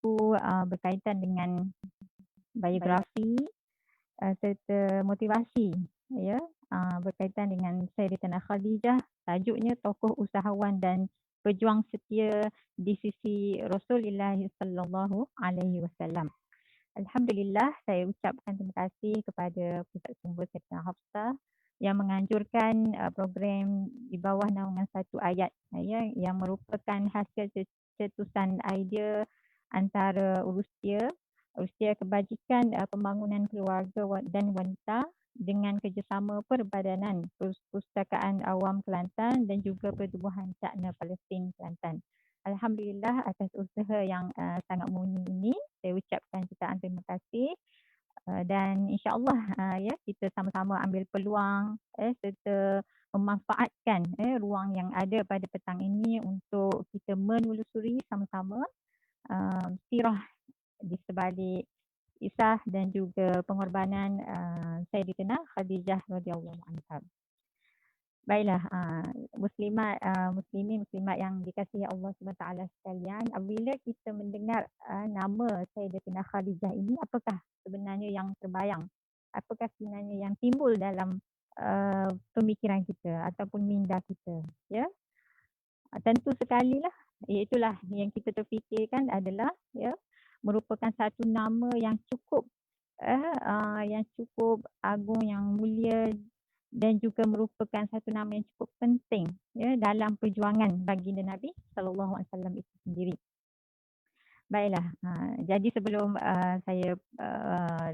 buku berkaitan dengan biografi serta motivasi, ya, berkaitan dengan Sayyidatina Khadijah. Tajuknya Tokoh Usahawan dan Pejuang Setia di Sisi Rasulullah sallallahu alaihi wasallam. Alhamdulillah, saya ucapkan terima kasih kepada Pusat Sumber Sayyidatina Hafsah yang menganjurkan program di bawah naungan satu ayat, ya, yang merupakan hasil cetusan idea antara Urusia Kebajikan Pembangunan Keluarga dan Wanita dengan kerjasama Perbadanan Perpustakaan Awam Kelantan dan juga Pertubuhan Cakna Palestin Kelantan. Alhamdulillah atas usaha yang sangat mulia ini, saya ucapkan jutaan terima kasih. Dan insya-Allah ya, kita sama-sama ambil peluang serta memanfaatkan ruang yang ada pada petang ini untuk kita menelusuri sama-sama sirah di sebalik kisah dan juga pengorbanan Sayyidatina Khadijah radhiyallahu anha. Baiklah, muslimat yang dikasihi Allah Subhanahu taala sekalian, apabila kita mendengar nama Sayyidatina Khadijah ini, apakah sebenarnya yang terbayang? Apakah sebenarnya yang timbul dalam pemikiran kita ataupun minda kita, ya? Tentu sekali lah, iaitulah yang kita terfikirkan adalah, ya, merupakan satu nama yang cukup agung, yang mulia, dan juga merupakan satu nama yang cukup penting, ya, dalam perjuangan baginda Nabi sallallahu alaihi wasallam itu sendiri. Baiklah, jadi sebelum saya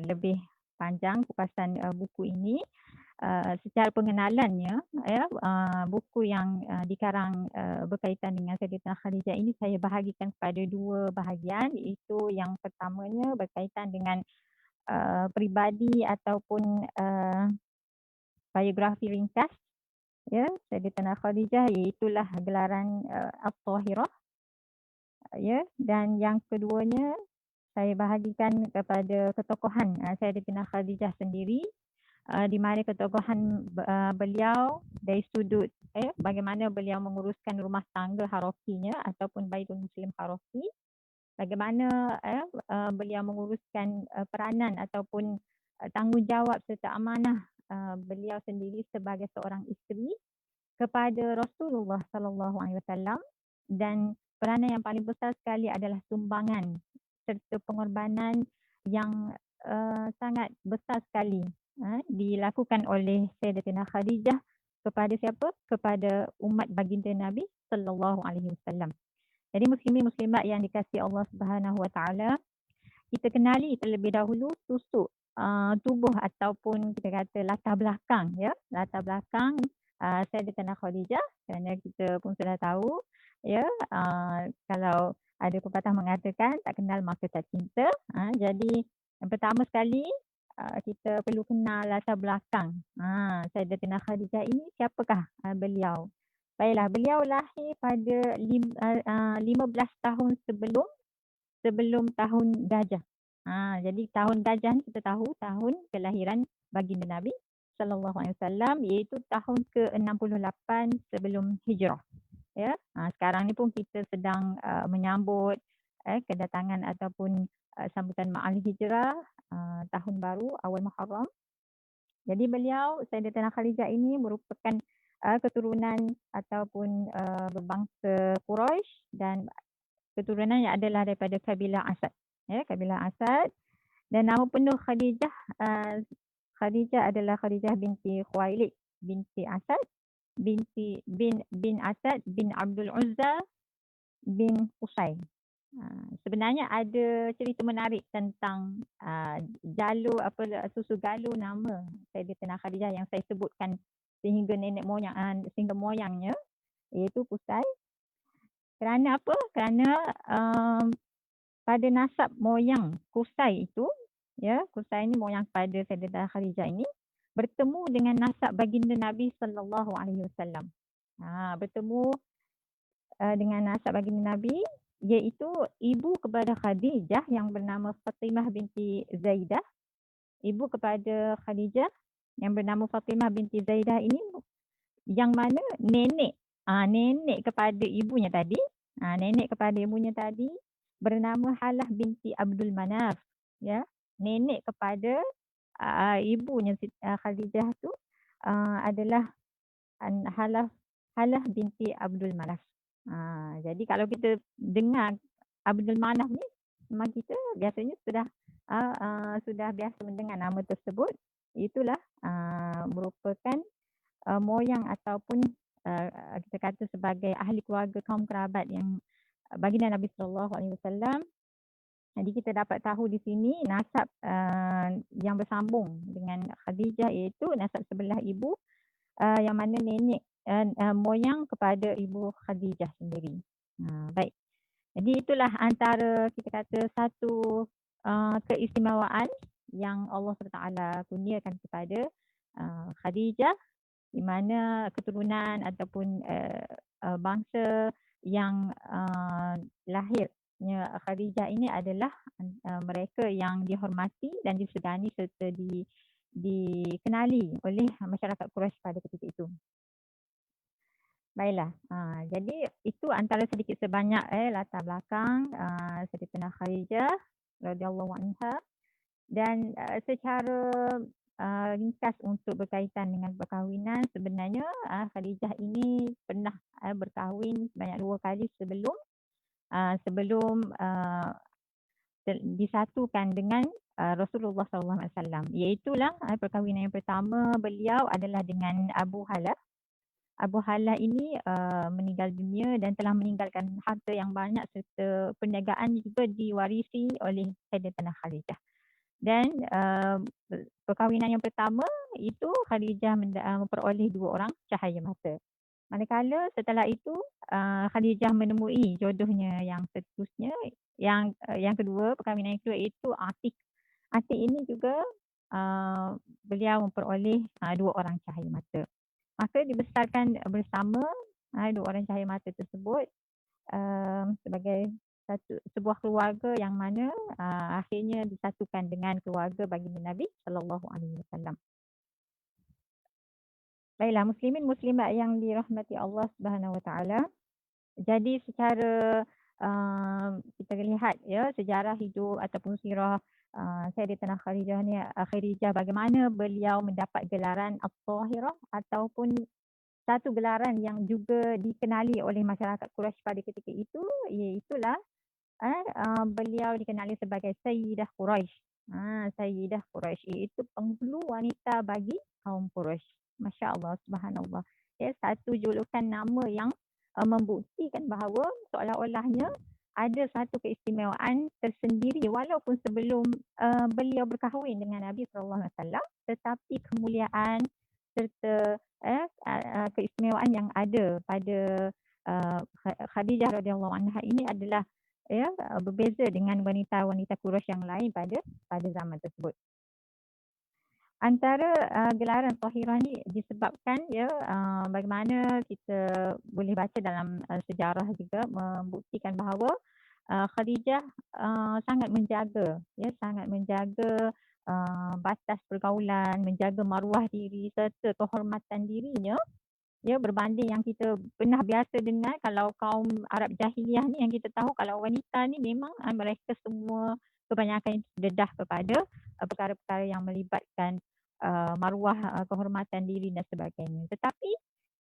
lebih panjang kupasan buku ini, secara pengenalannya, ya, buku yang dikarang berkaitan dengan Sayyidatina Khadijah ini saya bahagikan kepada dua bahagian, iaitu yang pertamanya berkaitan dengan peribadi ataupun biografi ringkas, ya, Sayyidatina Khadijah, iaitulah gelaran At-Tahirah, ya, dan yang keduanya saya bahagikan kepada ketokohan Sayyidatina Khadijah sendiri, di mana ketokohan beliau dari sudut bagaimana beliau menguruskan rumah tangga harafinya ataupun Baitul Muslim harafi, bagaimana beliau menguruskan peranan ataupun tanggungjawab serta amanah beliau sendiri sebagai seorang isteri kepada Rasulullah sallallahu alaihi wasallam, dan peranan yang paling besar sekali adalah sumbangan serta pengorbanan yang sangat besar sekali dilakukan oleh Sayyidatina Khadijah kepada siapa? Kepada umat baginda Nabi sallallahu alaihi wasallam. Jadi muslimin-muslimat yang dikasihi Allah Subhanahu wa taala, kita kenali terlebih dahulu susuk tubuh ataupun kita kata latar belakang, ya, latar belakang Sayyidatina Khadijah, kerana kita pun sudah tahu, ya, kalau ada pepatah mengatakan tak kenal maka tak cinta. Jadi yang pertama sekali kita perlu kenal latar belakang Sayyidatina Khadijah ini, siapakah beliau. Baiklah, beliau lahir pada 15 tahun sebelum tahun gajah. Jadi tahun gajah ni kita tahu tahun kelahiran baginda Nabi sallallahu alaihi wasallam, iaitu tahun ke-68 sebelum hijrah. Ya, sekarang ni pun kita sedang menyambut kedatangan ataupun sambutan ma'al hijrah tahun baru awal Muharram. Jadi beliau Sayyidatina Khadijah ini merupakan keturunan ataupun berbangsa Quraisy, dan keturunannya adalah daripada kabilah Asad, ya, kabilah Asad. Dan nama penuh Khadijah adalah Khadijah binti Khuwailid binti Asad bin Asad bin Abdul Uzza bin Qusay. Sebenarnya ada cerita menarik tentang susu galuh nama Sayyidatina Khadijah yang saya sebutkan sehingga moyangnya, iaitu Qusay. Kerana apa? Kerana pada nasab moyang Qusay itu, ya, Qusay ini moyang pada Sayyidatina Khadijah ini bertemu dengan nasab baginda Nabi sallallahu alaihi wasallam. Bertemu dengan nasab baginda Nabi, iaitu ibu kepada Khadijah yang bernama Fatimah binti Zaidah. Ibu kepada Khadijah yang bernama Fatimah binti Zaidah ini, yang mana nenek kepada ibunya tadi, bernama Halah binti Abdul Manaf, ya. Nenek kepada ibunya Khadijah tu adalah Halah Halah binti Abdul Manaf. Jadi kalau kita dengar Abdul Manaf ni, memang kita biasanya sudah biasa mendengar nama tersebut. Itulah merupakan moyang ataupun kita kata sebagai ahli keluarga kaum kerabat yang baginda Nabi SAW. Jadi kita dapat tahu di sini nasab yang bersambung dengan Khadijah, iaitu nasab sebelah ibu, yang mana nenek moyang kepada ibu Khadijah sendiri. Baik. Jadi itulah antara kita kata satu keistimewaan yang Allah SWT kurniakan kepada Khadijah, di mana keturunan ataupun bangsa yang lahirnya Khadijah ini adalah mereka yang dihormati dan disegani serta dikenali oleh masyarakat Quraisy pada ketika itu. Baiklah, jadi itu antara sedikit sebanyak latar belakang Sayyidatina Khadijah radhiyallahu anha, dan secara ringkas untuk berkaitan dengan perkahwinan, sebenarnya Khadijah ini pernah berkahwin sebanyak 2 kali sebelum disatukan dengan Rasulullah SAW. Iaitulah perkahwinan yang pertama beliau adalah dengan Abu Halah. Abu Halah ini meninggal dunia dan telah meninggalkan harta yang banyak serta perniagaan juga diwarisi oleh Sayyidatina Khadijah. Dan perkahwinan yang pertama itu Khadijah memperoleh 2 orang cahaya mata. Manakala setelah itu Khadijah menemui jodohnya yang seterusnya, yang kedua, perkahwinan yang kedua itu Atik. Atik ini juga beliau memperoleh 2 orang cahaya mata. Maka dibesarkan bersama 2 orang cahaya mata tersebut sebagai sebuah keluarga yang mana akhirnya disatukan dengan keluarga baginda Nabi SAW. Baiklah, muslimin muslimat yang dirahmati Allah Subhanahu Wa Taala. Jadi secara kita lihat ya sejarah hidup ataupun sirah Sayyidatina Khadijah, bagaimana beliau mendapat gelaran At-Tahirah, ataupun satu gelaran yang juga dikenali oleh masyarakat Quraisy pada ketika itu, iaitulah beliau dikenali sebagai Sayyidah Quraisy. Sayyidah Quraisy iaitu penghulu wanita bagi kaum Quraisy. Masya Allah, subhanallah. Ya, satu julukan nama yang membuktikan bahawa seolah-olahnya ada satu keistimewaan tersendiri walaupun sebelum beliau berkahwin dengan Nabi SAW, tetapi kemuliaan serta keistimewaan yang ada pada Khadijah radhiyallahu anha ini adalah berbeza dengan wanita-wanita Quraisy yang lain pada zaman tersebut. Antara gelaran Tahirah ni disebabkan bagaimana kita boleh baca dalam sejarah juga membuktikan bahawa Khadijah sangat menjaga batas pergaulan, menjaga maruah diri serta kehormatan dirinya, berbanding yang kita pernah biasa dengar. Kalau kaum Arab Jahiliyah ni, yang kita tahu kalau wanita ni memang mereka semua kebanyakan dedah kepada perkara-perkara yang melibatkan maruah, kehormatan diri dan sebagainya. Tetapi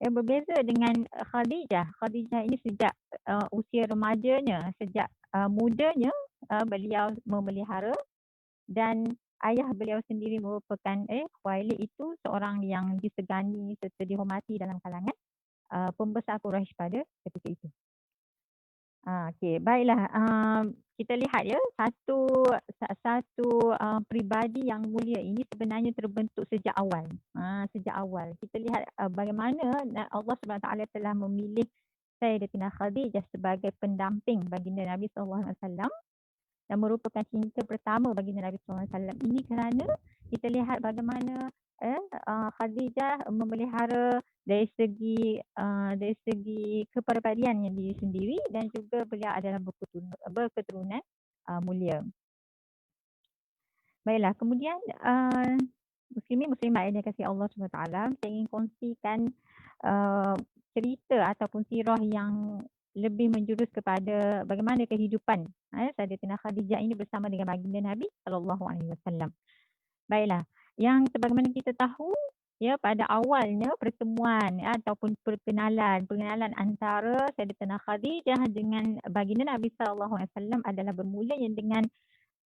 yang berbeza dengan Khadijah ini sejak usia remajanya, sejak mudanya beliau memelihara, dan ayah beliau sendiri merupakan Khuwailid itu seorang yang disegani serta dihormati dalam kalangan pembesar Quraisy pada ketika itu. Okey, baiklah. Kita lihat satu peribadi yang mulia ini sebenarnya terbentuk sejak awal. Kita lihat bagaimana Allah SWT telah memilih Sayyidatina Khadijah sebagai pendamping baginda Nabi SAW dan merupakan cinta pertama baginda Nabi SAW ini, kerana kita lihat bagaimana Khadijah memelihara dari segi kepribadiannya diri sendiri, dan juga beliau adalah berketurunan mulia. Baiklah, kemudian muslimin muslimat yang dikasihi Allah SWT, saya ingin kongsikan cerita ataupun sirah yang lebih menjurus kepada bagaimana kehidupan Sayyidatina Khadijah ini bersama dengan baginda Nabi sallallahu alaihi wasallam. Baiklah, yang sebagaimana kita tahu ya pada awalnya pertemuan ataupun pengenalan antara Sayyidatina Khadijah dengan baginda Nabi sallallahu alaihi wasallam adalah bermula dengan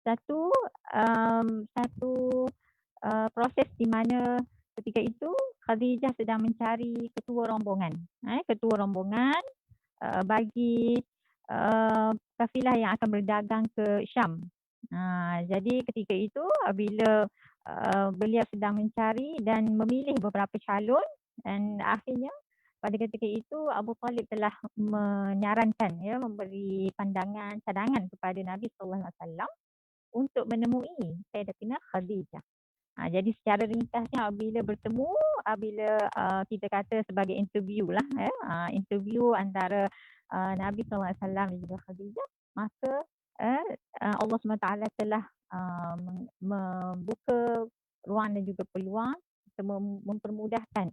satu proses di mana ketika itu Khadijah sedang mencari ketua rombongan. Ketua rombongan bagi kafilah yang akan berdagang ke Syam. Jadi ketika itu bila beliau sedang mencari dan memilih beberapa calon, dan akhirnya pada ketika itu Abu Talib telah menyarankan memberi pandangan cadangan kepada Nabi sallallahu alaihi wasallam untuk menemui Sayyidatina Khadijah. Jadi secara ringkasnya bila bertemu, bila kita kata sebagai interview lah, interview antara Nabi SAW dan juga Khadijah, maka Allah SWT telah membuka ruang dan juga peluang untuk mempermudahkan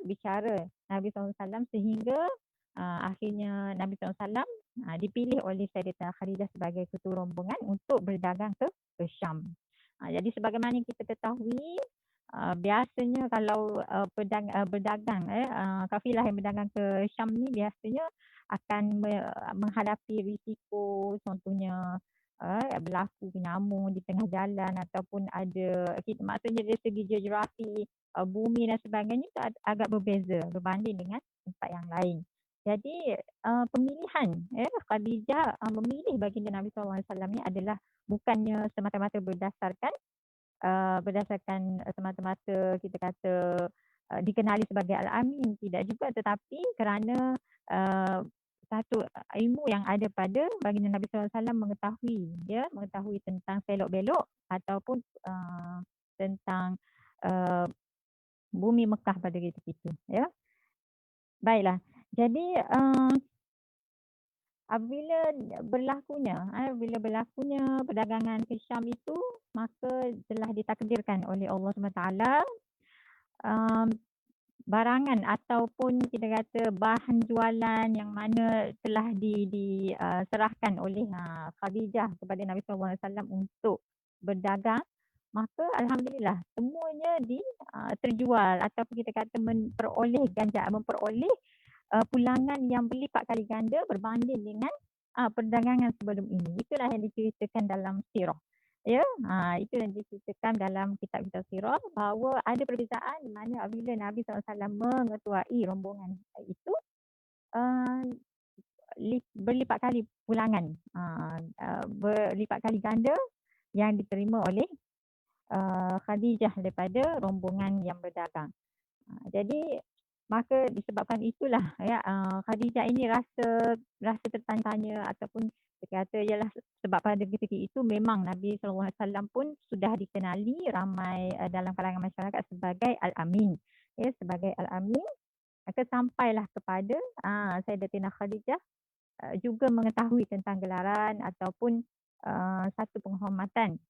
bicara Nabi SAW sehingga akhirnya Nabi SAW dipilih oleh Sayyidatina Khadijah sebagai ketua rombongan untuk berdagang ke Syam. Jadi sebagaimana kita ketahui, biasanya kalau berdagang, kafilah yang berdagang ke Syam ni biasanya akan menghadapi risiko, contohnya berlaku penyamung di tengah jalan ataupun ada, maksudnya dari segi geografi, bumi dan sebagainya itu agak berbeza berbanding dengan tempat yang lain. Jadi pemilihan Khadijah memilih baginda Nabi SAW ni adalah bukannya semata-mata berdasarkan semata-mata kita kata dikenali sebagai Al-Amin, tidak juga, tetapi kerana satu ilmu yang ada pada baginda Nabi SAW mengetahui tentang selok-belok ataupun tentang bumi Mekah pada ketika itu. Baiklah, jadi bila berlakunya perdagangan ke Syam itu, maka telah ditakdirkan oleh Allah SWT barangan ataupun kita kata bahan jualan yang mana telah diserahkan oleh Khadijah kepada Nabi SAW untuk berdagang, maka Alhamdulillah semuanya terjual ataupun kita kata memperoleh pulangan yang berlipat kali ganda berbanding dengan perdagangan sebelum ini. Itulah yang diceritakan dalam sirah. Itu yang diceritakan dalam kitab-kitab sirah, bahawa ada perbezaan di mana apabila Nabi SAW mengetuai rombongan itu, berlipat kali pulangan, berlipat kali ganda yang diterima oleh Khadijah daripada rombongan yang berdagang. Jadi maka disebabkan itulah Khadijah ini rasa tertanya-tanya ataupun kita kata ialah sebab pada ketika itu memang Nabi SAW pun sudah dikenali ramai dalam kalangan masyarakat sebagai Al-Amin. Sebagai Al-Amin, maka sampailah kepada Sayyidatina Khadijah juga mengetahui tentang gelaran ataupun satu penghormatan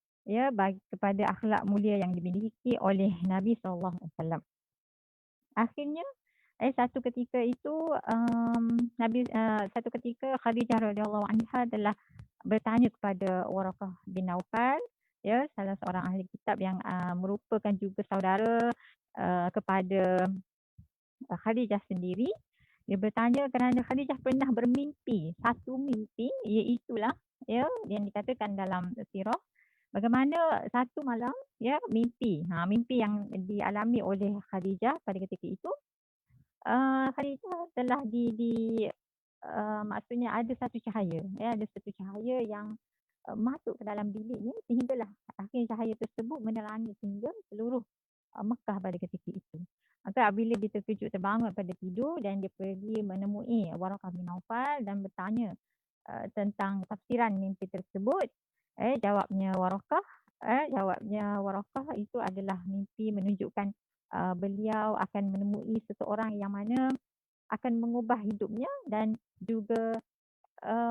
bagi kepada akhlak mulia yang dimiliki oleh Nabi SAW. Akhirnya satu ketika itu satu ketika Khadijah radhiyallahu anha telah bertanya kepada Waraqah bin Naufal, salah seorang ahli kitab yang merupakan juga saudara kepada Khadijah sendiri. Dia bertanya kerana Khadijah pernah bermimpi satu mimpi, iaitulah yang dikatakan dalam sirah, bagaimana satu malam mimpi yang dialami oleh Khadijah pada ketika itu. Khadijah telah maksudnya ada satu cahaya, ada satu cahaya yang masuk ke dalam biliknya sehinggalah akhirnya cahaya tersebut menerangi sehingga seluruh Mekah pada ketika itu. Maka apabila dia terkejut terbangun pada tidur dan dia pergi menemui Waraqah bin Naufal dan bertanya tentang tafsiran mimpi tersebut, jawabnya Waraqah itu adalah mimpi menunjukkan beliau akan menemui seseorang yang mana akan mengubah hidupnya dan juga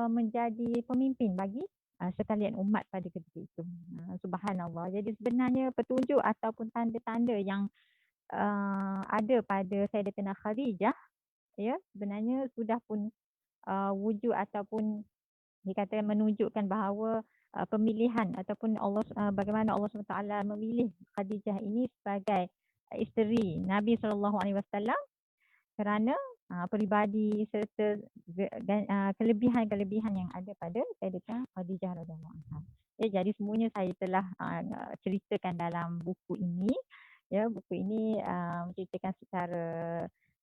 menjadi pemimpin bagi sekalian umat pada ketika itu. Subhanallah. Jadi sebenarnya petunjuk ataupun tanda-tanda yang ada pada Sayyidatina Khadijah sebenarnya sudah pun wujud ataupun dikatakan menunjukkan bahawa pemilihan ataupun bagaimana Allah SWT memilih Khadijah ini sebagai isteri Nabi SAW kerana peribadi serta kelebihan-kelebihan yang ada pada Sayyidatina Khadijah radhiyallahu anha. Ya, jadi semuanya saya telah ceritakan dalam buku ini. Ya, buku ini menceritakan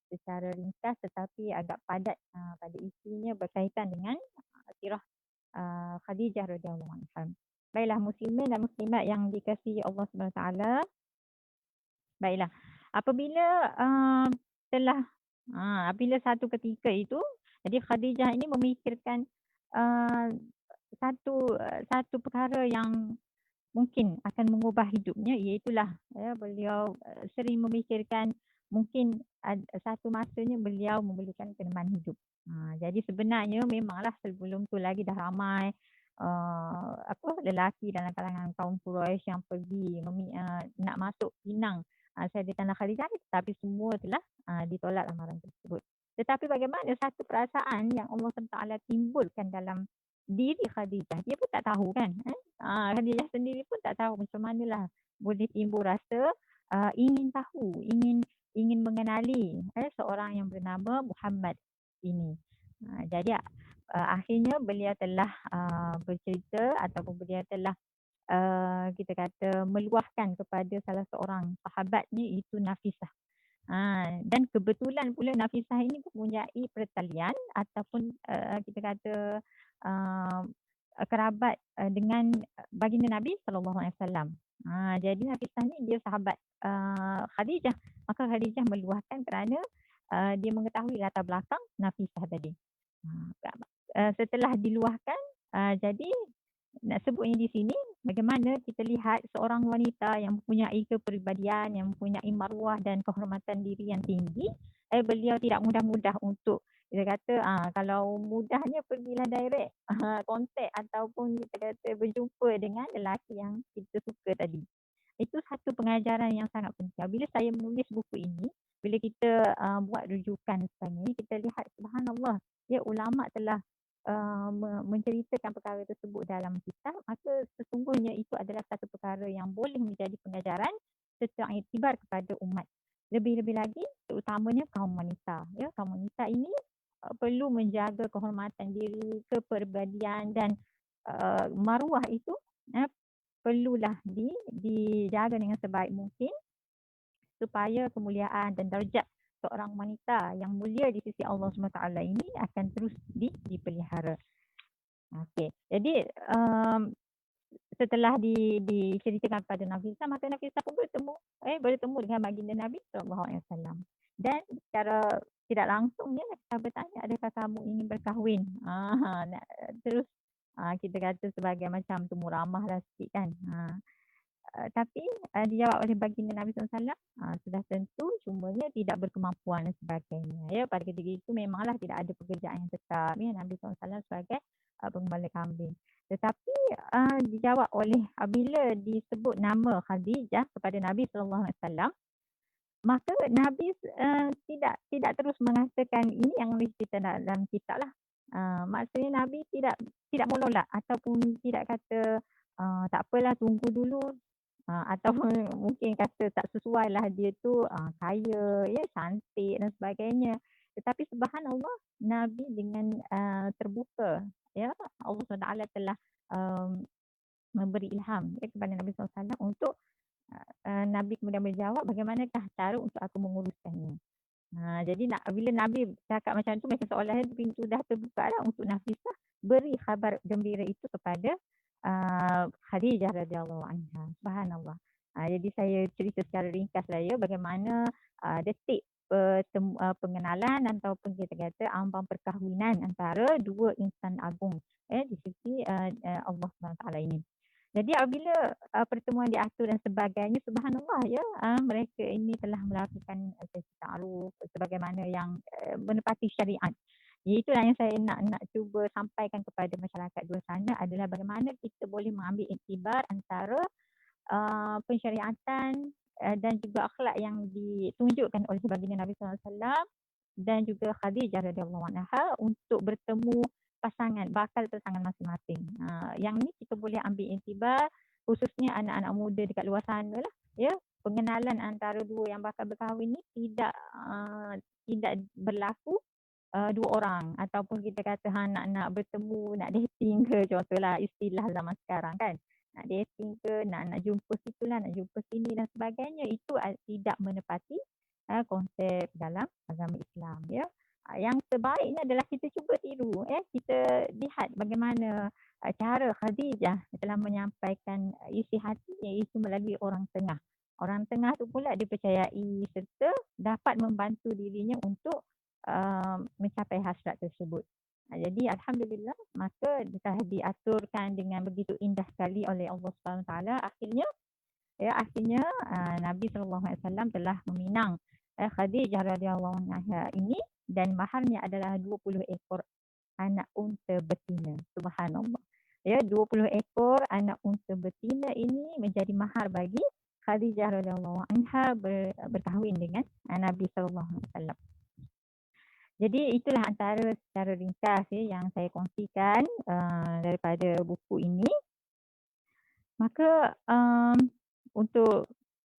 secara ringkas tetapi agak padat pada isinya berkaitan dengan sirah Khadijah radhiyallahu anha. Baiklah muslimin dan muslimat yang dikasihi Allah Subhanahu Wa Taala. Baiklah. Apabila apabila satu ketika itu, jadi Khadijah ini memikirkan uh, satu perkara yang mungkin akan mengubah hidupnya, iaitulah beliau sering memikirkan mungkin satu masanya beliau memerlukan peneman hidup. Jadi sebenarnya memanglah sebelum tu lagi dah ramai lelaki dalam kalangan kaum Quraisy yang pergi nak masuk pinang Sayyidatina Khadijah, tetapi semua telah ditolak lamaran tersebut. Tetapi bagaimana satu perasaan yang Allah SWT timbulkan dalam diri Khadijah, dia pun tak tahu kan. Khadijah sendiri pun tak tahu macam manalah boleh timbul rasa ingin tahu, ingin mengenali seorang yang bernama Muhammad ini. Jadi akhirnya beliau telah bercerita ataupun beliau telah kita kata meluahkan kepada salah seorang sahabatnya, itu Nafisah. Dan kebetulan pula Nafisah ini mempunyai pertalian ataupun kita kata kerabat dengan baginda Nabi SAW. Jadi Nafisah ni dia sahabat Khadijah. Maka Khadijah meluahkan kerana dia mengetahui latar belakang Nafisah tadi. Setelah diluahkan, jadi nak sebutnya di sini, bagaimana kita lihat seorang wanita yang mempunyai kepribadian, yang mempunyai maruah dan kehormatan diri yang tinggi, beliau tidak mudah-mudah untuk kita kata kalau mudahnya pergilah direct kontak ataupun kita kata berjumpa dengan lelaki yang kita suka tadi. Itu satu pengajaran yang sangat penting. Bila saya menulis buku ini, bila kita buat rujukan sekarang ini, kita lihat subhanallah, ya ulama telah menceritakan perkara tersebut dalam kitab, maka sesungguhnya itu adalah satu perkara yang boleh menjadi pengajaran serta iktibar kepada umat. Lebih-lebih lagi, terutamanya kaum wanita. Ya, kaum wanita ini perlu menjaga kehormatan diri, kepribadian dan maruah itu perlulah dijaga dengan sebaik mungkin supaya kemuliaan dan darjat seorang wanita yang mulia di sisi Allah SWT ini akan terus dipelihara. Okey. Jadi setelah diceritakan kepada Nafisah, maka Nafisah pun bertemu dengan baginda Nabi SAW. Dan secara tidak langsungnya Nafisah bertanya, adakah kamu ingin berkahwin? Terus kita kata sebagai macam temu ramah lah sikit kan. Tapi dijawab oleh baginda Nabi SAW, sudah tentu cumanya tidak berkemampuan dan sebagainya. Ya, pada ketika itu memanglah tidak ada pekerjaan yang tetap ya, Nabi SAW sebagai penggembala kambing. Tetapi dijawab oleh bila disebut nama Khadijah kepada Nabi SAW, maka Nabi tidak terus mengatakan ini yang kita dalam kitab lah. Maksudnya Nabi tidak menolak ataupun tidak kata tak apalah tunggu dulu. Atau mungkin kata tak sesuai lah dia tu kaya, ya, cantik dan sebagainya. Tetapi subhanallah, Nabi dengan terbuka, ya, Allah SWT telah memberi ilham kepada Nabi SAW untuk Nabi kemudian menjawab bagaimanakah cara untuk aku menguruskannya. Jadi bila Nabi cakap macam tu, macam seolah pintu dah terbuka lah untuk Nafisah beri khabar gembira itu kepada Khadijah radhiyallahu anha. Subhanallah. Jadi saya cerita secara ringkas lah ya bagaimana detik pengenalan ataupun kita kata ambang perkahwinan antara dua insan agung di sisi Allah SWT ini. Jadi apabila pertemuan diatur dan sebagainya, subhanallah ya, mereka ini telah melakukan sesi ta'aruf sebagaimana yang menepati syariat. Itulah yang saya nak cuba sampaikan kepada masyarakat di luar sana adalah bagaimana kita boleh mengambil iktibar antara pensyariatan dan juga akhlak yang ditunjukkan oleh baginda Nabi SAW dan juga Khadijah radhiyallahu anha untuk bertemu bakal pasangan masing-masing. Yang ni kita boleh ambil iktibar khususnya anak-anak muda dekat luar sana lah, ya. Pengenalan antara dua yang bakal berkahwin ni tidak berlaku dua orang, ataupun kita kata nak bertemu, nak dating ke, contohlah istilah zaman sekarang kan, nak dating ke, nak jumpa situlah, nak jumpa sini dan sebagainya, itu tidak menepati konsep dalam agama Islam, ya. Yang sebaiknya adalah kita cuba tiru, kita lihat bagaimana cara Khadijah telah menyampaikan isi hatinya itu melalui orang tengah. Orang tengah tu pula dipercayai serta dapat membantu dirinya untuk mencapai hasrat tersebut. Jadi alhamdulillah, maka telah diaturkan dengan begitu indah sekali oleh Allah Subhanahu Wa Taala. Akhirnya Nabi SAW telah meminang Khadijah radhiyallahu anha ini, dan maharnya adalah 20 ekor anak unta betina. Subhanallah. 20 ekor anak unta betina ini menjadi mahar bagi Khadijah radhiyallahu anha berkahwin dengan Nabi SAW. Jadi itulah antara secara ringkas yang saya kongsikan daripada buku ini. Maka untuk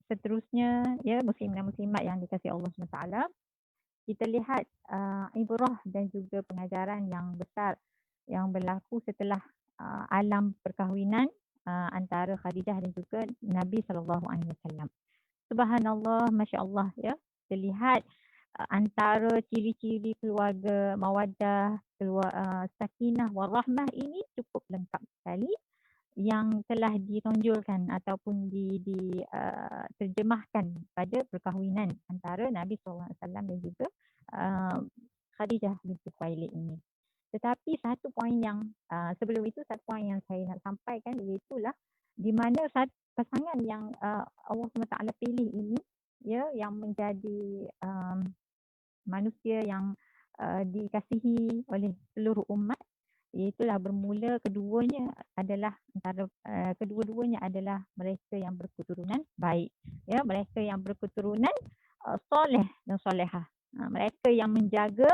seterusnya, muslim dan muslimat yang dikasihi Allah SWT, kita lihat ibrah dan juga pengajaran yang besar yang berlaku setelah alam perkahwinan antara Khadijah dan juga Nabi SAW. Subhanallah, Masya Allah, terlihat antara ciri-ciri keluarga mawaddah, sakinah warahmah ini cukup lengkap sekali, yang telah ditonjolkan ataupun diterjemahkan pada perkahwinan antara Nabi SAW dan juga Khadijah binti Khuwailid ini. Tetapi satu poin yang sebelum itu, satu poin yang saya nak sampaikan, iaitulah di mana pasangan yang Allah SWT pilih ini, yang menjadi manusia yang dikasihi oleh seluruh umat, itulah bermula kedua-duanya adalah mereka yang berketurunan baik, mereka yang berketurunan soleh dan solehah, mereka yang menjaga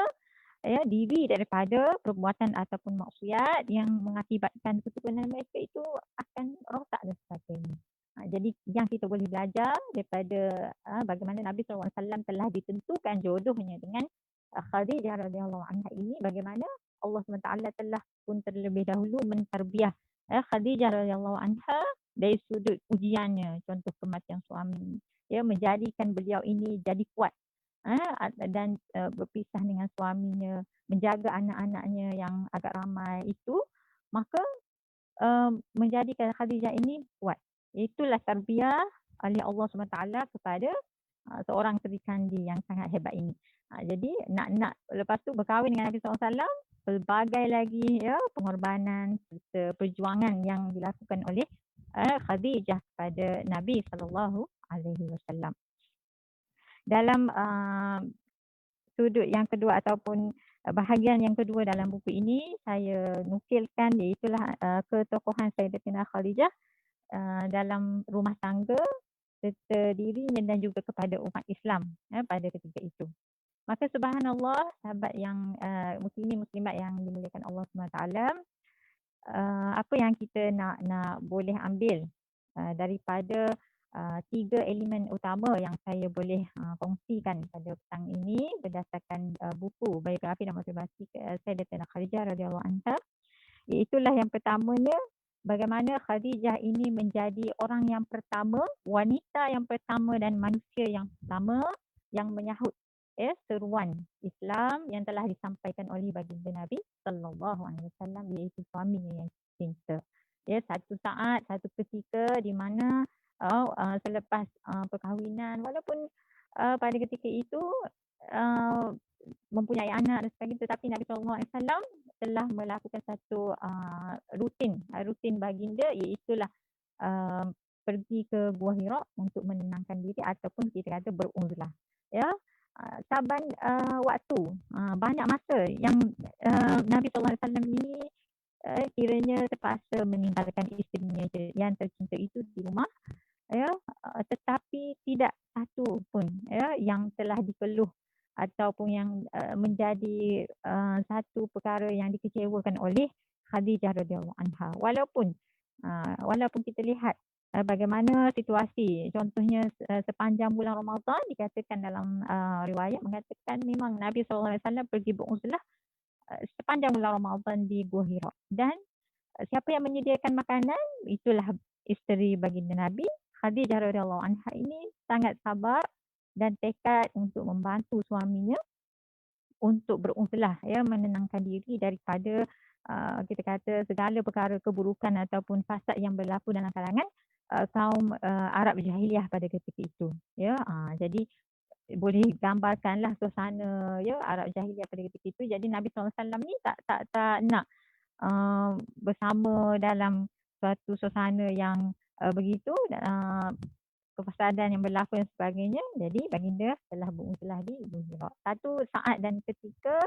diri daripada perbuatan ataupun maksiat yang mengakibatkan keturunan mereka itu akan rosak dan sebagainya. Jadi yang kita boleh belajar daripada bagaimana Nabi SAW telah ditentukan jodohnya dengan Khadijah radhiyallahu anha ini, bagaimana Allah SWT telah pun terlebih dahulu mentarbiah Khadijah radhiyallahu anha dari sudut ujiannya, contoh kematian suami, menjadikan beliau ini jadi kuat dan berpisah dengan suaminya, menjaga anak-anaknya yang agak ramai itu, maka menjadikan Khadijah ini kuat. Itulah tarbiyah oleh Allah SWT kepada seorang Sri Kandi yang sangat hebat ini. Jadi nak lepas tu berkahwin dengan Nabi SAW, pelbagai lagi pengorbanan serta perjuangan yang dilakukan oleh Khadijah kepada Nabi SAW. Dalam sudut yang kedua ataupun bahagian yang kedua dalam buku ini, saya nukilkan iaitulah ketokohan Sayyidatina Khadijah dalam rumah tangga serta dirinya dan juga kepada umat Islam pada ketika itu. Maka subhanallah, sahabat yang muslimat yang dimuliakan Allah SWT, apa yang kita nak boleh ambil daripada 3 elemen utama yang saya boleh kongsikan pada petang ini berdasarkan buku biografi dan motivasi Sayyidatina Khadijah radhiyallahu anha. Iaitulah yang pertamanya, bagaimana Khadijah ini menjadi orang yang pertama, wanita yang pertama dan manusia yang pertama yang menyahut seruan Islam yang telah disampaikan oleh baginda Nabi sallallahu alaihi wasallam, iaitu suaminya yang cinta. Satu saat, satu ketika di mana selepas perkahwinan, walaupun pada ketika itu mempunyai anak dan sebagainya, tetapi Nabi SAW telah melakukan satu rutin baginda, iaitulah pergi ke Gua Hira untuk menenangkan diri ataupun kita kata beruzlah. Saban waktu, banyak masa yang Nabi SAW ini kiranya terpaksa meninggalkan isterinya yang tercinta itu di rumah, tetapi tidak satu pun yang telah dikeluh ataupun yang menjadi satu perkara yang dikecewakan oleh Khadijah radhiyallahu anha. Walaupun kita lihat bagaimana situasi, contohnya sepanjang bulan Ramadan dikatakan dalam riwayat mengatakan memang Nabi SAW pergi beruzlah sepanjang bulan Ramadan di Gua Hira. Dan siapa yang menyediakan makanan, itulah isteri baginda Nabi. Khadijah radhiyallahu anha ini sangat sabar dan tekad untuk membantu suaminya untuk beruzlah, menenangkan diri daripada kita kata segala perkara keburukan ataupun fasad yang berlaku dalam kalangan kaum Arab jahiliah pada ketika itu. Jadi boleh gambarkanlah suasana Arab jahiliah pada ketika itu. Jadi Nabi SAW ni tak nak bersama dalam suatu suasana yang begitu kefasadan yang berlaku dan sebagainya. Jadi baginda telah beruzlah di Hira. Satu saat dan ketika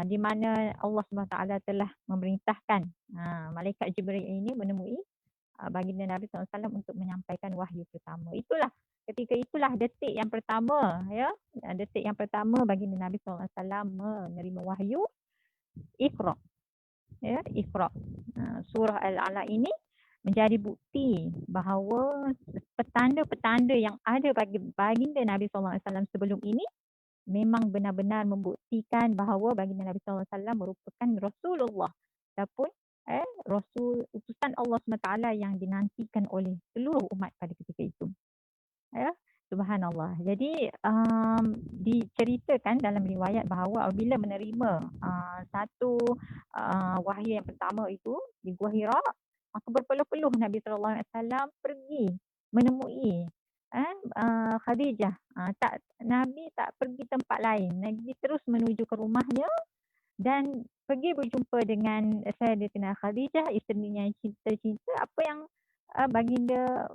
di mana Allah SWT telah memerintahkan malaikat Jibril ini menemui baginda Nabi SAW untuk menyampaikan wahyu pertama. Ketika itulah detik yang pertama detik yang pertama baginda Nabi SAW menerima wahyu Iqra. Iqra. Surah Al-A'la ini menjadi bukti bahawa petanda-petanda yang ada bagi baginda Nabi SAW sebelum ini memang benar-benar membuktikan bahawa baginda Nabi SAW merupakan Rasulullah ataupun Rasul utusan Allah SWT yang dinantikan oleh seluruh umat pada ketika itu. Subhanallah. Jadi diceritakan dalam riwayat bahawa apabila menerima satu wahyu yang pertama itu di Gua Hira, maka berpeluh-peluh Nabi SAW pergi menemui Khadijah. Nabi tak pergi tempat lain. Nabi terus menuju ke rumahnya dan pergi berjumpa dengan Sayyidatina Khadijah, isterinya yang cinta-cinta. Apa yang baginda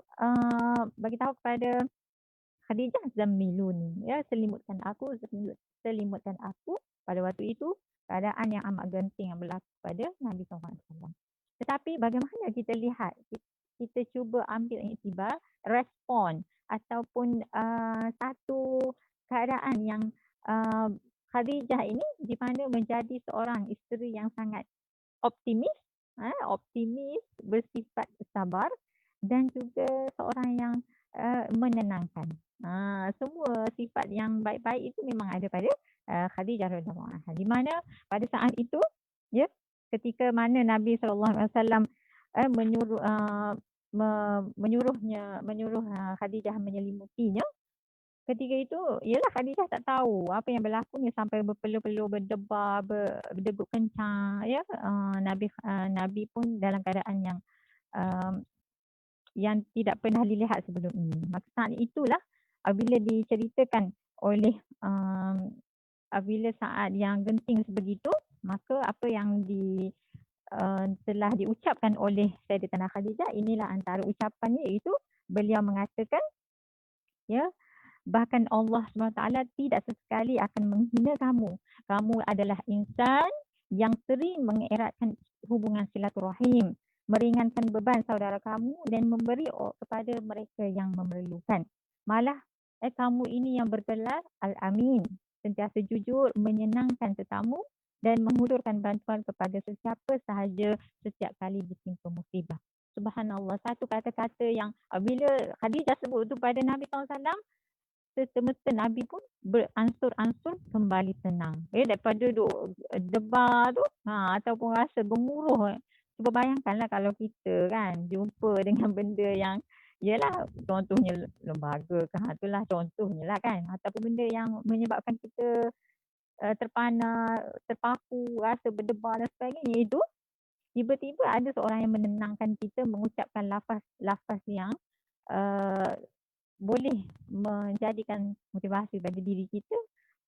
bagi tahu kepada Khadijah, zammiluni, selimutkan aku pada waktu itu, keadaan yang amat genting yang berlaku pada Nabi SAW. Tetapi bagaimana kita lihat, kita cuba ambil iktibar, respon ataupun satu keadaan yang Khadijah ini di mana menjadi seorang isteri yang sangat optimis, bersifat sabar dan juga seorang yang menenangkan. Semua sifat yang baik-baik itu memang ada pada Khadijah radhiyallahu anha. Di mana pada saat itu ketika mana Nabi SAW menyuruh Khadijah menyelimutinya, ketika itu ialah Khadijah tak tahu apa yang berlaku ni sampai berpeluh-peluh, berdebar, berdegup kencang. Nabi pun dalam keadaan yang tidak pernah dilihat sebelum ini. Maka saat itulah apabila diceritakan oleh apabila saat yang genting sebegitu, maka apa yang telah diucapkan oleh Sayyidatina Khadijah, inilah antara ucapannya, iaitu beliau mengatakan bahkan Allah SWT tidak sesekali akan menghina kamu. Kamu adalah insan yang sering mengeratkan hubungan silaturahim, meringankan beban saudara kamu dan memberi kepada mereka yang memerlukan. Malah kamu ini yang bergelar Al-Amin, sentiasa jujur, menyenangkan tetamu dan menghulurkan bantuan kepada sesiapa sahaja setiap kali ditimpa musibah. Subhanallah, satu kata-kata yang bila Khadijah sebut tu pada Nabi SAW, semesta Nabi pun beransur-ansur kembali tenang. Daripada debar tu ataupun rasa gemuruh. Cuba bayangkanlah kalau kita kan jumpa dengan benda yang ialah contohnya lembaga kan, itulah contohnya lah kan, ataupun benda yang menyebabkan kita terpana, terpaku, rasa berdebar dan sebagainya, itu tiba-tiba ada seorang yang menenangkan kita, mengucapkan lafaz yang boleh menjadikan motivasi bagi diri kita.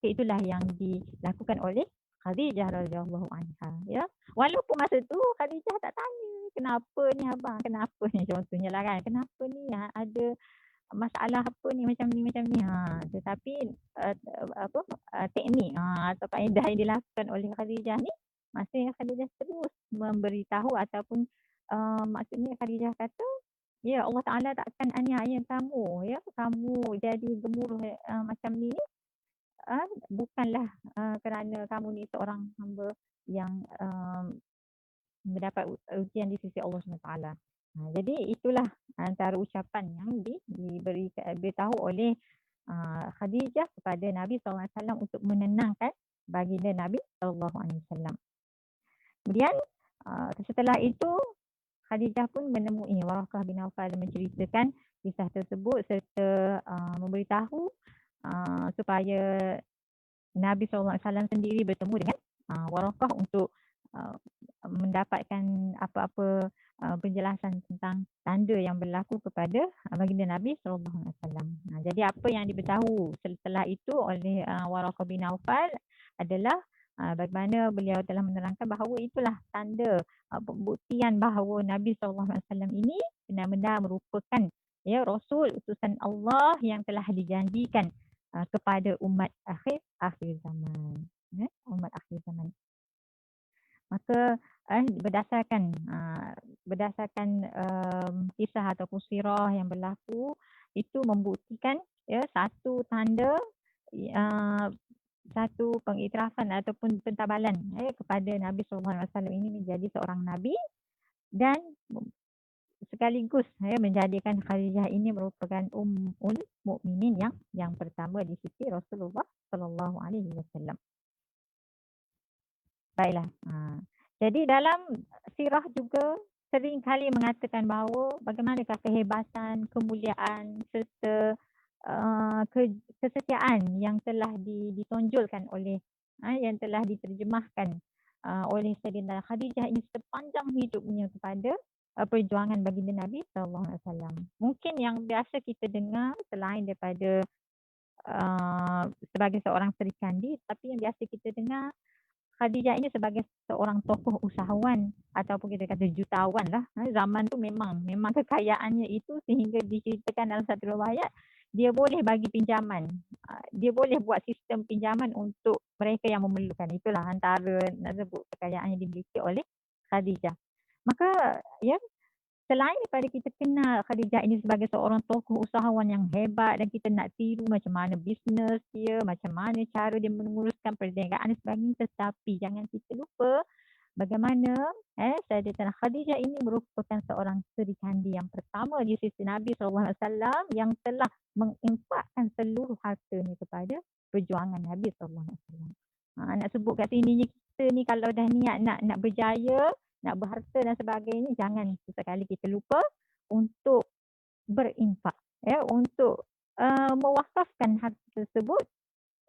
Itulah yang dilakukan oleh Khadijah radhiyallahu anha. Walaupun masa tu Khadijah tak tanya, kenapa ni abang, kenapa ni, contohnya lah kan, kenapa ni ada masalah apa ni macam ni. Tetapi teknik atau kaedah yang dilakukan oleh Khadijah ni, maksudnya Khadijah terus memberitahu ataupun maksudnya Khadijah kata, Allah Ta'ala tak akan aniaya kamu, kamu jadi gemuruh macam ni, bukanlah kerana kamu ni seorang hamba yang mendapat ujian di sisi Allah SWT. Jadi itulah antara ucapan yang diberitahu oleh Khadijah kepada Nabi SAW untuk menenangkan baginda Nabi SAW. Kemudian setelah itu Khadijah pun menemui Waraqah bin Nawfal menceritakan kisah tersebut serta memberitahu supaya Nabi SAW sendiri bertemu dengan Waraqah untuk mendapatkan apa-apa penjelasan tentang tanda yang berlaku kepada baginda Nabi SAW. Jadi apa yang diberitahu setelah itu oleh Waraqah bin Nawfal adalah bagaimana beliau telah menerangkan bahawa itulah tanda pembuktian bahawa Nabi SAW ini benar-benar merupakan Rasul utusan Allah yang telah dijanjikan kepada umat akhir zaman. Umat akhir zaman. Maka berdasarkan kisah ataupun sirah yang berlaku itu membuktikan satu tanda satu pengiktirafan ataupun pentabalan kepada Nabi SAW ini menjadi seorang Nabi dan sekaligus menjadikan Khadijah ini merupakan ummul mukminin yang pertama di sisi Rasulullah SAW. Baiklah. Jadi dalam sirah juga sering kali mengatakan bahawa bagaimanakah kehebatan, kemuliaan serta kesetiaan yang telah ditonjolkan oleh yang telah diterjemahkan oleh Sayyidina Khadijah ini sepanjang hidupnya kepada perjuangan baginda Nabi SAW. Mungkin yang biasa kita dengar selain daripada sebagai seorang Sri Kandi, tapi yang biasa kita dengar Khadijah ini sebagai seorang tokoh usahawan ataupun kita kata jutawan lah. Zaman tu memang kekayaannya itu sehingga diceritakan dalam satu riwayat dia boleh bagi pinjaman. Dia boleh buat sistem pinjaman untuk mereka yang memerlukan. Itulah antara nak sebut kekayaan yang dimiliki oleh Khadijah. Maka selain daripada kita kenal Khadijah ini sebagai seorang tokoh usahawan yang hebat dan kita nak tiru macam mana bisnes dia, macam mana cara dia menguruskan perniagaan dan sebagainya, tetapi jangan kita lupa bagaimana Sayyidatina Khadijah ini merupakan seorang Sri Kandi yang pertama di sisi Nabi SAW yang telah menginfakkan seluruh hartanya kepada perjuangan Nabi SAW. Nak sebut kat sini kita ni kalau dah niat nak berjaya, nak berharta dan sebagainya, jangan sesekali kita lupa untuk berinfak, untuk mewakafkan harta tersebut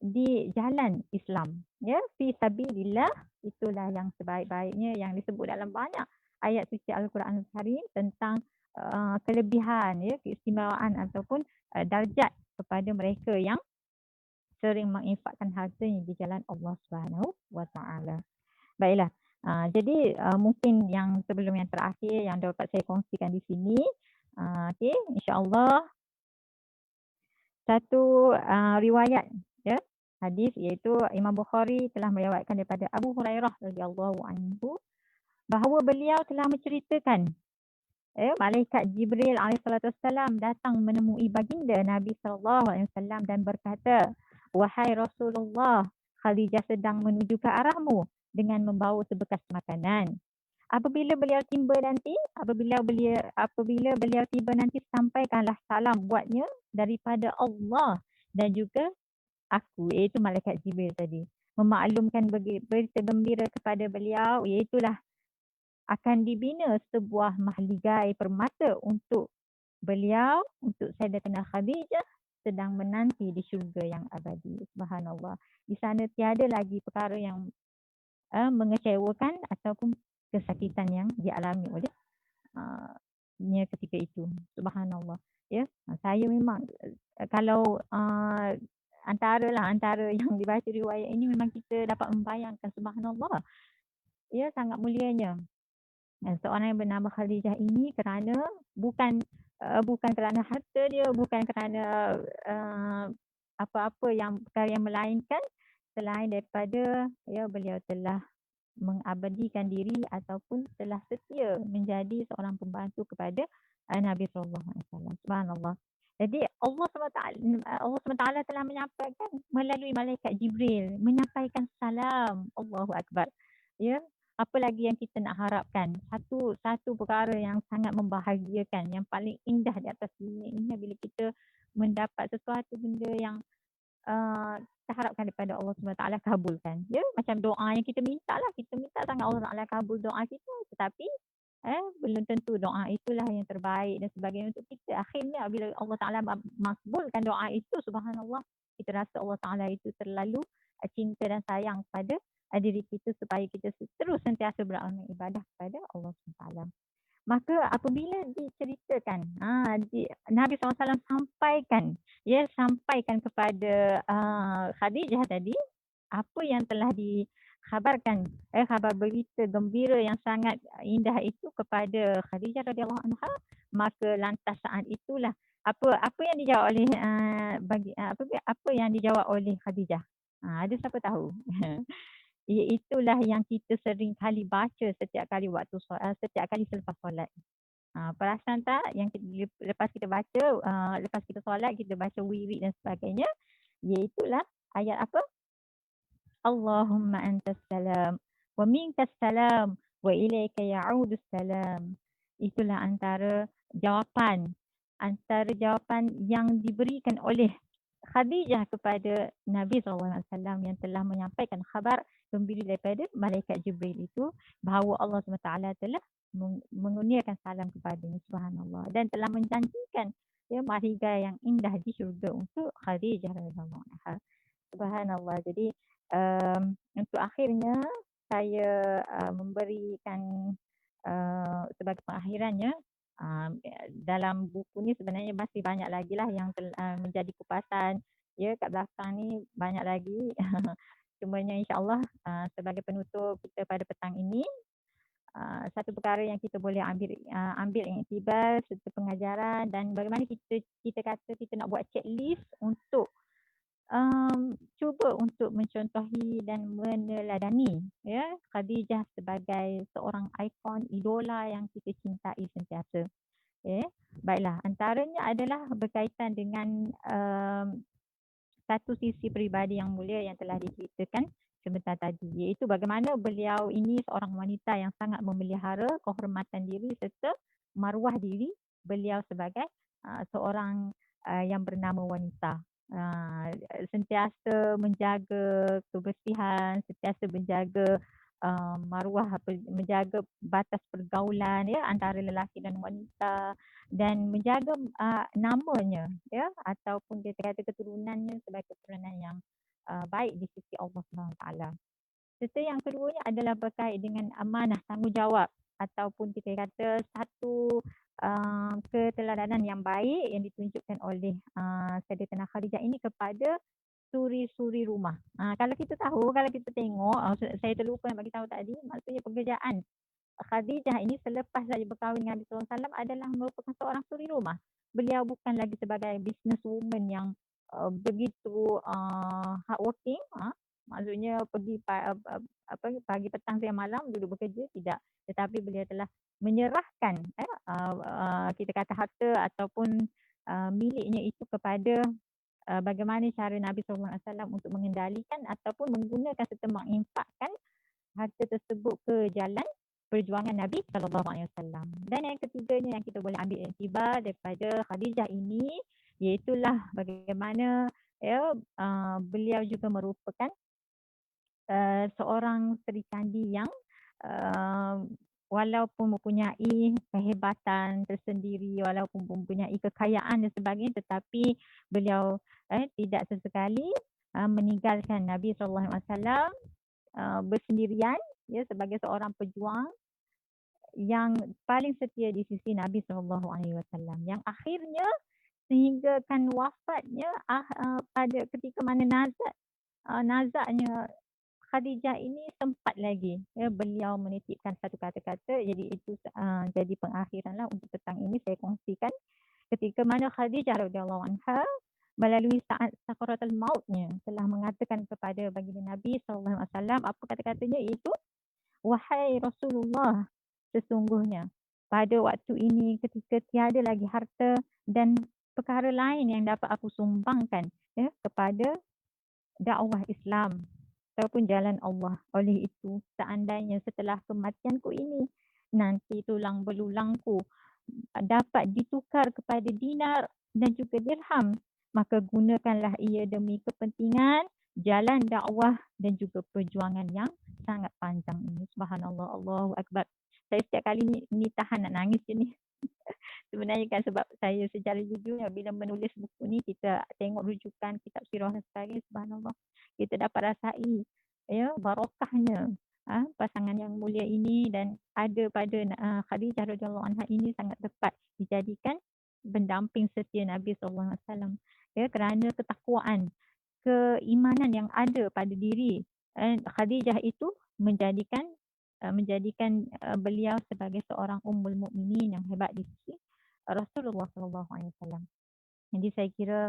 di jalan Islam, fi sabilillah. Itulah yang sebaik-baiknya yang disebut dalam banyak ayat suci Al-Quran Al-Karim tentang kelebihan, keistimewaan ataupun darjat kepada mereka yang sering menginfakkan hartanya di jalan Allah SWT. Baiklah. Jadi mungkin yang sebelum yang terakhir yang dapat saya kongsikan di sini, insya-Allah satu riwayat hadis iaitu Imam Bukhari telah meriwayatkan daripada Abu Hurairah radhiyallahu anhu bahawa beliau telah menceritakan malaikat Jibril alaihissalam datang menemui baginda Nabi SAW dan berkata, "Wahai Rasulullah, Khadijah sedang menuju ke arahmu dengan membawa sebekas makanan. Apabila beliau tiba nanti, sampaikanlah salam buatnya daripada Allah dan juga aku," iaitu malaikat Jibril tadi, memaklumkan berita gembira kepada beliau, iaitulah akan dibina sebuah mahligai permata untuk beliau, untuk Sayyidatina Khadijah sedang menanti di syurga yang abadi. Subhanallah. Di sana tiada lagi perkara yang mengecewakan ataupun kesakitan yang dialami oleh ketika itu. Subhanallah. Saya memang kalau antara yang dibaca riwayat ini memang kita dapat membayangkan, subhanallah. Sangat mulianya. Seorang yang bernama Khadijah ini kerana bukan kerana harta dia, bukan kerana apa-apa yang perkara yang melainkan selain daripada beliau telah mengabadikan diri ataupun telah setia menjadi seorang pembantu kepada Nabi SAW. Subhanallah. Jadi Allah SWT telah menyampaikan melalui malaikat Jibril, menyampaikan salam. Allahu Akbar. Ya, apa lagi yang kita nak harapkan? Satu perkara yang sangat membahagiakan, yang paling indah di atas dunia ini bila kita mendapat sesuatu benda yang kita harapkan daripada Allah SWT kabulkan. Ya, macam doa yang kita minta lah. Kita minta sangat Allah SWT kabul doa kita. Tetapi belum tentu doa itulah yang terbaik dan sebagainya untuk kita. Akhirnya bila Allah Ta'ala makbulkan doa itu, subhanallah, kita rasa Allah Ta'ala itu terlalu cinta dan sayang kepada diri kita supaya kita terus sentiasa beramal ibadah kepada Allah SWT. Maka apabila diceritakan, Nabi SAW sampaikan kepada Khadijah tadi, apa yang telah dikhabarkan, khabar berita gembira yang sangat indah itu kepada Khadijah radhiyallahu anha, maka lantas saat itulah apa yang dijawab oleh apa yang dijawab oleh Khadijah? Ada siapa tahu? Iaitulah yang kita sering kali baca setiap kali setiap kali selepas solat. Perasan tak yang lepas kita baca, lepas kita solat, kita baca wirid dan sebagainya, iaitulah ayat apa? Allahumma antas salam wa minkas salam wa ilaika ya'udus salam. Itulah antara jawapan yang diberikan oleh Khadijah kepada Nabi SAW yang telah menyampaikan khabar gembira daripada malaikat Jibril itu bahawa Allah SWT telah mengurniakan salam kepadanya, subhanallah, dan telah menjanjikan mahligai yang indah di syurga untuk Khadijah radhiyallahu anha. Subhanallah. Jadi untuk akhirnya saya memberikan sebagai pengakhirannya, dalam buku ni sebenarnya masih banyak lagi lah yang menjadi kupasan. Ya, kat belakang ni banyak lagi. Cumanya insyaAllah sebagai penutup kita pada petang ini, satu perkara yang kita boleh ambil iktibar serta pengajaran, dan bagaimana kita kata kita nak buat checklist untuk cuba untuk mencontohi dan meneladani Khadijah sebagai seorang ikon idola yang kita cintai sentiasa. Baiklah, antaranya adalah berkaitan dengan satu sisi peribadi yang mulia yang telah diceritakan sebentar tadi, iaitu bagaimana beliau ini seorang wanita yang sangat memelihara kehormatan diri serta maruah diri beliau sebagai seorang yang bernama wanita. Sentiasa menjaga kebersihan, sentiasa menjaga maruah, menjaga batas pergaulan antara lelaki dan wanita, dan menjaga namanya ataupun kita kata keturunannya sebagai keturunan yang baik di sisi Allah SWT. Serta yang keduanya adalah berkait dengan amanah, tanggungjawab, ataupun kita kata satu keteladanan yang baik yang ditunjukkan oleh Sayyidatina Khadijah ini kepada suri-suri rumah. Kalau kita tengok, saya terlupa nak bagi tahu tadi, maksudnya pekerjaan Khadijah ini selepas saja berkahwin dengan Nabi SAW adalah merupakan seorang suri rumah. Beliau bukan lagi sebagai businesswoman yang begitu hardworking, maksudnya pergi pagi petang siang malam duduk bekerja, tidak. Tetapi beliau telah menyerahkan kita kata harta ataupun miliknya itu kepada bagaimana cara Nabi SAW untuk mengendalikan ataupun menggunakan serta menginfakkan harta tersebut ke jalan perjuangan Nabi SAW. Dan yang ketiganya yang kita boleh ambil iktibar daripada Khadijah ini, iaitulah bagaimana beliau juga merupakan seorang Sri Kandi yang walaupun mempunyai kehebatan tersendiri, walaupun mempunyai kekayaan dan sebagainya, tetapi beliau tidak sesekali meninggalkan Nabi SAW bersendirian sebagai seorang pejuang yang paling setia di sisi Nabi SAW, yang akhirnya sehinggakan wafatnya pada ketika mana nazaknya Khadijah ini sempat lagi beliau menitipkan satu kata-kata. Jadi itu jadi pengakhiranlah untuk petang ini saya kongsikan, ketika mana Khadijah radhiyallahu anha melalui saat sakaratul mautnya telah mengatakan kepada baginda Nabi SAW, apa kata-katanya itu? Wahai Rasulullah, sesungguhnya pada waktu ini ketika tiada lagi harta dan perkara lain yang dapat aku sumbangkan ya kepada dakwah Islam ataupun jalan Allah. Oleh itu, seandainya setelah kematianku ini nanti tulang belulangku dapat ditukar kepada dinar dan juga dirham, maka gunakanlah ia demi kepentingan jalan dakwah dan juga perjuangan yang sangat panjang ini. Subhanallah, Allahu Akbar. Saya setiap kali ni tahan nak nangis je ni. Sebenarnya kan sebab saya secara jujurnya bila menulis buku ni, kita tengok rujukan kitab sirah dan sebagainya, subhanallah, kita dapat rasai ya barokahnya pasangan yang mulia ini, dan ada pada Khadijah radhiyallahu anha ini sangat tepat dijadikan pendamping setia Nabi sallallahu alaihi wasallam ya, kerana ketakwaan, keimanan yang ada pada diri Khadijah itu menjadikan beliau sebagai seorang ummul mukminin yang hebat di sisi Rasulullah sallallahu alaihi wasallam. Jadi saya kira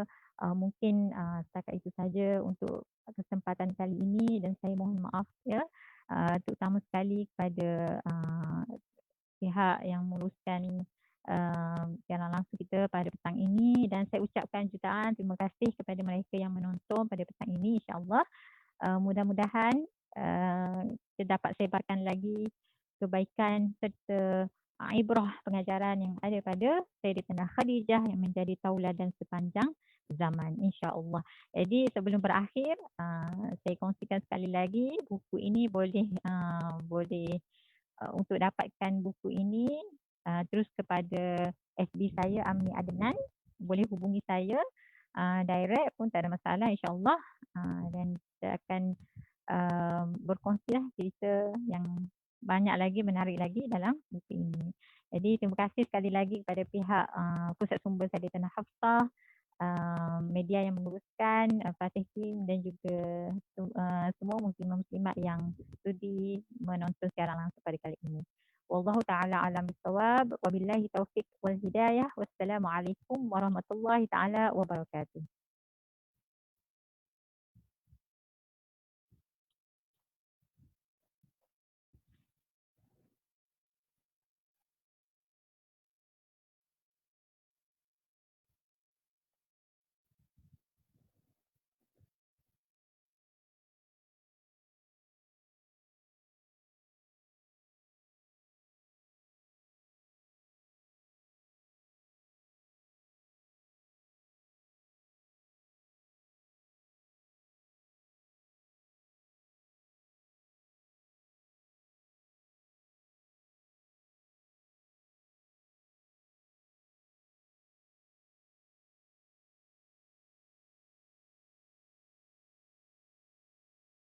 mungkin setakat itu saja untuk kesempatan kali ini, dan saya mohon maaf ya terutama sekali kepada pihak yang menguruskan siaran langsung kita pada petang ini, dan saya ucapkan jutaan terima kasih kepada mereka yang menonton pada petang ini. InsyaAllah mudah-mudahan kita dapat sebarkan lagi kebaikan serta ibrah pengajaran yang ada pada Sayyidatina Khadijah yang menjadi tauladan sepanjang zaman, insya-Allah. Jadi sebelum berakhir, saya kongsikan sekali lagi buku ini boleh untuk dapatkan buku ini terus kepada FB saya Amni Adnan, boleh hubungi saya direct pun tak ada masalah, insya-Allah. Dan kita akan berkongsilah cerita yang banyak lagi, menarik lagi dalam buku ini. Jadi terima kasih sekali lagi kepada pihak Pusat Sumber Sayyidatina Hafsah, media yang menguruskan, Fatih Tim dan juga semua muslimah-muslimat yang sudi menonton siaran langsung pada kali ini. Wallahu ta'ala alam bisawab, wabillahi taufiq wal hidayah, wassalamualaikum warahmatullahi ta'ala wabarakatuh.